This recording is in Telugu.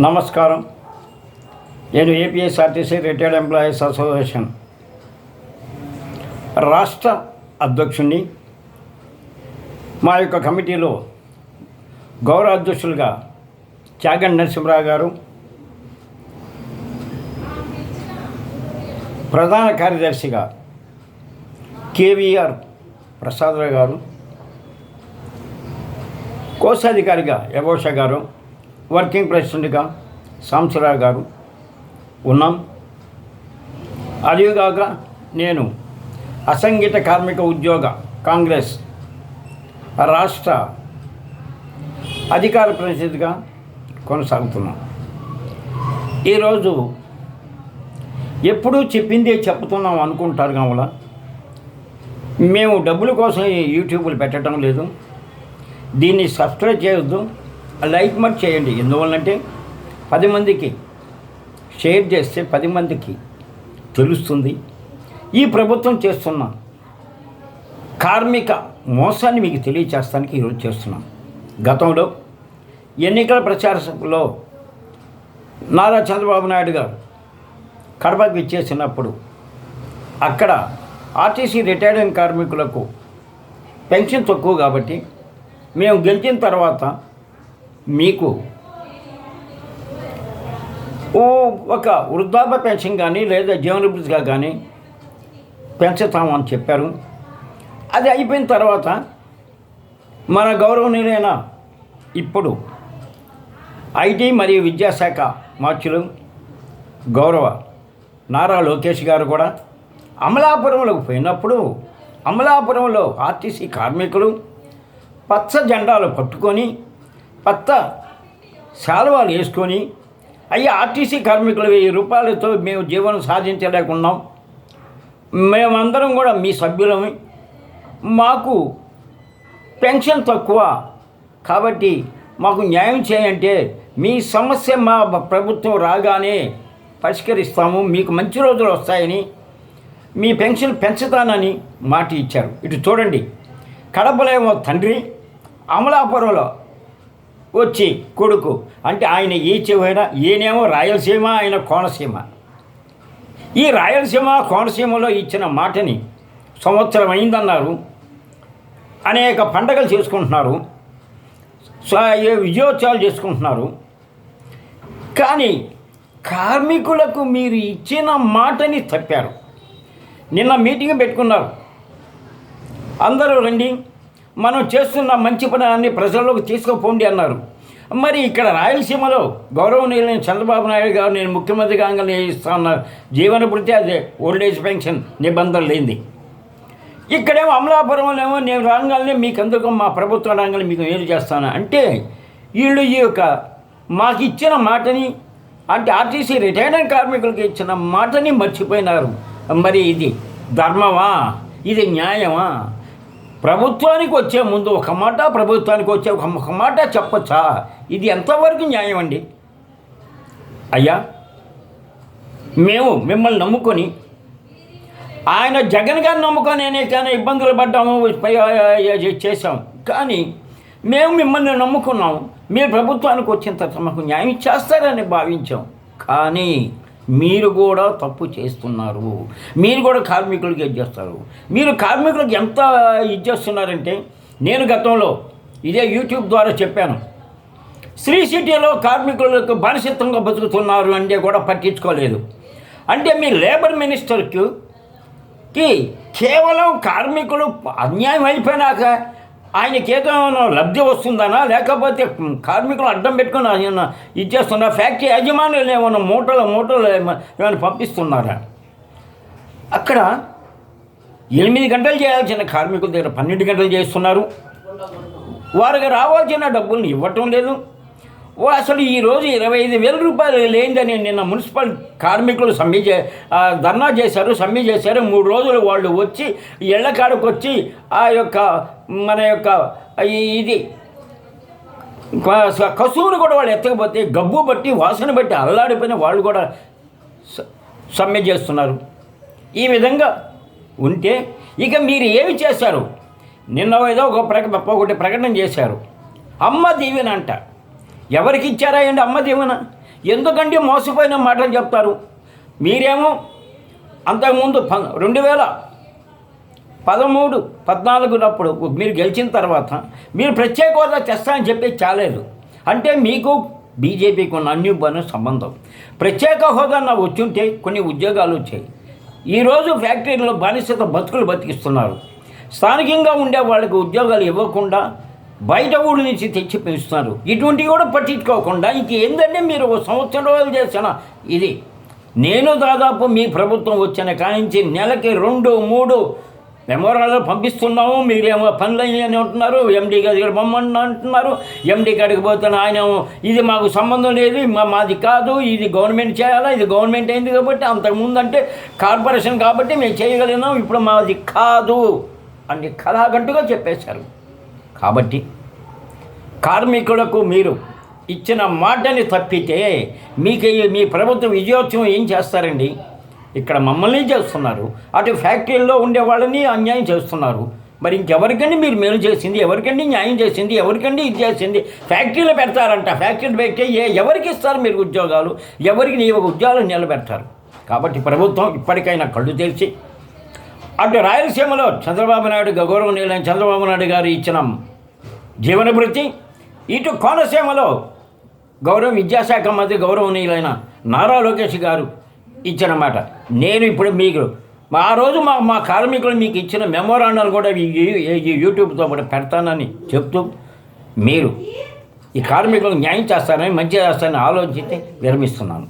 నమస్కారం. నేను ఏపీఎస్ఆర్టీసీ రిటైర్డ్ ఎంప్లాయీస్ అసోసియేషన్ రాష్ట్ర అధ్యక్షుడిని. మా యొక్క కమిటీలో గౌరవ అధ్యక్షులుగా చాగంటి నరసింహరావు గారు, ప్రధాన కార్యదర్శిగా కేవీఆర్ ప్రసాదరావు గారు, కోశాధికారిగా యభోష గారు, వర్కింగ్ ప్రెసిడెంట్గా సాంబశివరావు గారు ఉన్నాం. అదిగాక నేను అసంఘటిత కార్మిక ఉద్యోగ కాంగ్రెస్ రాష్ట్ర అధికార ప్రతినిధిగా కొనసాగుతున్నాం. ఈరోజు ఎప్పుడూ చెప్పిందే చెప్తున్నాం అనుకుంటారు కావున మేము డబ్బుల కోసం యూట్యూబ్లు పెట్టడం లేదు. దీన్ని సబ్స్క్రైబ్ చేయొద్దు, లైక్ మరి చేయండి. ఎందువల్లంటే 10 మందికి షేర్ చేస్తే 10 మందికి తెలుస్తుంది ఈ ప్రభుత్వం చేస్తున్న కార్మిక మోసాన్ని మీకు తెలియచేస్తానికి ఈరోజు చేస్తున్నాం. గతంలో ఎన్నికల ప్రచారంలో నారా చంద్రబాబు నాయుడు గారు కడపకి ఇచ్చేసినప్పుడు అక్కడ ఆర్టీసీ రిటైర్డ్ కార్మికులకు పెన్షన్ తక్కువ కాబట్టి మేము గెలిచిన తర్వాత మీకు ఒక వృద్ధాప్య పెన్షన్ కానీ లేదా జీవనభృతిగా కానీ పెంచుతామని చెప్పారు. అది అయిపోయిన తర్వాత మన గౌరవనీయులైన ఇప్పుడు ఐటీ మరియు విద్యాశాఖ మార్చులు గౌరవ నారా లోకేష్ గారు కూడా అమలాపురంలోకి పోయినప్పుడు అమలాపురంలో ఆర్టీసీ కార్మికులు పచ్చ జెండాలు పట్టుకొని పచ్చ శాలువాలు వేసుకొని అయ్యా ఆర్టీసీ కార్మికులు 1000 రూపాయలతో మేము జీవనం సాధించలేకున్నాం, మేమందరం కూడా మీ సభ్యులమే, మాకు పెన్షన్ తక్కువ కాబట్టి మాకు న్యాయం చేయంటే మీ సమస్య మా ప్రభుత్వం రాగానే పరిష్కరిస్తాము, మీకు మంచి రోజులు వస్తాయని మీ పెన్షన్ పెంచుతానని మాట ఇచ్చారు. ఇటు చూడండి, కడపలేమో తండ్రి, అమలాపురంలో వచ్చి కొడుకు, అంటే ఆయన ఏ చెవైనా ఈయనేమో రాయలసీమ, ఆయన కోనసీమ. ఈ రాయలసీమ కోనసీమలో ఇచ్చిన మాటని సంవత్సరం అయిందన్నారు, అనేక పండగలు చేసుకుంటున్నారు, విజయోత్సవాలు చేసుకుంటున్నారు. కానీ కార్మికులకు మీరు ఇచ్చిన మాటని తప్పారు. నిన్న మీటింగ్ పెట్టుకున్నారు, అందరూ రండి మనం చేస్తున్న మంచి పని ప్రజల్లోకి తీసుకుపోండి అన్నారు. మరి ఇక్కడ రాయలసీమలో గౌరవనీయులైన చంద్రబాబు నాయుడు గారు నేను ముఖ్యమంత్రి కాగానే ఇస్తాన్న జీవన భృతి, అదే ఓల్డ్ ఏజ్ పెన్షన్ నిబంధనలు లేనిది. ఇక్కడేమో అమలాపురంలో ఏమో నేను రాగానే మీకు ఎందుకు మా ప్రభుత్వం రాగానే మీకు ఏం చేస్తాను అంటే వీళ్ళు ఈ యొక్క మాకు ఇచ్చిన మాటని, అంటే ఆర్టీసీ రిటైర్డ్ కార్మికులకు ఇచ్చిన మాటని మర్చిపోయినారు. మరి ఇది ధర్మమా? ఇది న్యాయమా? ప్రభుత్వానికి వచ్చే ముందు ఒక మాట, ప్రభుత్వానికి వచ్చే ఒక మాట చెప్పచ్చా? ఇది ఎంతవరకు న్యాయం అండి? అయ్యా, మేము మిమ్మల్ని నమ్ముకొని, ఆయన జగన్ గారిని నమ్ముకొని అనేకైనా ఇబ్బందులు పడ్డాము, చేసాం. కానీ మేము మిమ్మల్ని నమ్ముకున్నాం, మీరు ప్రభుత్వానికి వచ్చిన తర్వాత మాకు న్యాయం చేస్తారని భావించాం. కానీ మీరు కూడా తప్పు చేస్తున్నారు, మీరు కూడా కార్మికులకి ఇది చేస్తారు. మీరు కార్మికులకు ఎంత ఇది చేస్తున్నారంటే, నేను గతంలో ఇదే యూట్యూబ్ ద్వారా చెప్పాను, శ్రీ సిటీలో కార్మికులకు బానిసత్వంగా బతుకుతున్నారు అంటే కూడా పట్టించుకోలేదు. అంటే మీ లేబర్ మినిస్టర్కి కేవలం కార్మికులు అన్యాయం అయిపోయినాక ఆయనకేదో లబ్ధి వస్తుందనా, లేకపోతే కార్మికులు అడ్డం పెట్టుకుని ఆయన ఇచ్చేస్తున్నా, ఫ్యాక్టరీ యజమానులు ఏమన్నా మూటలు ఏమైనా పంపిస్తున్నారా? అక్కడ 8 గంటలు చేయాల్సిన కార్మికుల దగ్గర 12 గంటలు చేస్తున్నారు. వారికి రావాల్సిన డబ్బుల్ని ఇవ్వటం లేదు. అసలు ఈరోజు 25,000 రూపాయలు లేనిదని నిన్న మున్సిపల్ కార్మికులు ధర్నా చేశారు, సమ్మె చేశారు. 3 రోజులు వాళ్ళు వచ్చి ఇళ్ల కాడకు వచ్చి ఆ యొక్క మన యొక్క ఇది కసువును కూడా వాళ్ళు ఎత్తకపోతే గబ్బు బట్టి వాసన బట్టి అల్లాడిపోయిన వాళ్ళు కూడా సమ్మె చేస్తున్నారు. ఈ విధంగా ఉంటే ఇక మీరు ఏమి చేశారు? నిన్న ఏదో ఒకటి ప్రకటన చేశారు, అమ్మ దీవెన అంట. ఎవరికి ఇచ్చారా అండి అమ్మ దీవెన? ఎందుకంటే మోసపోయిన మాటలు చెప్తారు. మీరేమో అంతకుముందు 2013-14 మీరు గెలిచిన తర్వాత మీరు ప్రత్యేక హోదా తెస్తానని చెప్పి చాలేదు. అంటే మీకు బీజేపీకి ఉన్న అన్యూబన సంబంధం. ప్రత్యేక హోదా నాకు వచ్చుంటే కొన్ని ఉద్యోగాలు వచ్చాయి. ఈరోజు ఫ్యాక్టరీలో బానిసత బతుకులు బతికిస్తున్నారు. స్థానికంగా ఉండే వాళ్ళకి ఉద్యోగాలు ఇవ్వకుండా బయట ఊళ్ళ నుంచి తెచ్చి పెంచుతున్నారు. ఇటువంటివి కూడా పట్టించుకోకుండా ఇంక ఏంటంటే మీరు 1 సంవత్సరం రోజులు చేసిన ఇది. నేను దాదాపు మీ ప్రభుత్వం వచ్చిన కానించి నెలకి 2-3 మెమోరాలు పంపిస్తున్నాము. మీరేమో పనులు అని అంటున్నారు. ఎండీ గారి బొమ్మని అంటున్నారు. ఎండీ కాడికి పోతున్న ఆయన ఇది మాకు సంబంధం లేదు, మాది కాదు, ఇది గవర్నమెంట్ చేయాలా, ఇది గవర్నమెంట్ అయింది కాబట్టి, అంతకుముందు అంటే కార్పొరేషన్ కాబట్టి మేము చేయగలిగినాం, ఇప్పుడు మాది కాదు అని కళాగంటుగా చెప్పేశారు. కాబట్టి కార్మికులకు మీరు ఇచ్చిన మాటని తప్పితే మీకు మీ ప్రభుత్వ విజయోత్సవం ఏం చేస్తారండి? ఇక్కడ మమ్మల్ని చేస్తున్నారు, అటు ఫ్యాక్టరీల్లో ఉండే వాళ్ళని అన్యాయం చేస్తున్నారు. మరి ఇంకెవరికండి మీరు మేలు చేసింది? ఎవరికండి న్యాయం చేసింది? ఎవరికండి ఇది చేసింది? ఫ్యాక్టరీలో పెడతారంట. ఫ్యాక్టరీలు పెడితే ఎవరికి ఇస్తారు మీరు ఉద్యోగాలు? ఎవరికి నీ ఉద్యోగాలు నిలబెడతారు? కాబట్టి ప్రభుత్వం ఇప్పటికైనా కళ్ళు తెరిచి అటు రాయలసీమలో చంద్రబాబు నాయుడు గౌరవనీయులైన చంద్రబాబు నాయుడు గారు ఇచ్చిన జీవన భృతి, ఇటు కోనసీమలో విద్యాశాఖ మంత్రి గౌరవనీయులైన నారా లోకేష్ గారు ఇచ్చిన మాట. నేను ఇప్పుడు మీకు ఆ రోజు మా కార్మికులు మీకు ఇచ్చిన మెమోరాండాలు కూడా ఈ యూట్యూబ్తో కూడా పెడతానని చెప్తూ మీరు ఈ కార్మికులకు న్యాయం చేస్తారని మంచి చేస్తారని ఆలోచించి విరమిస్తున్నాను.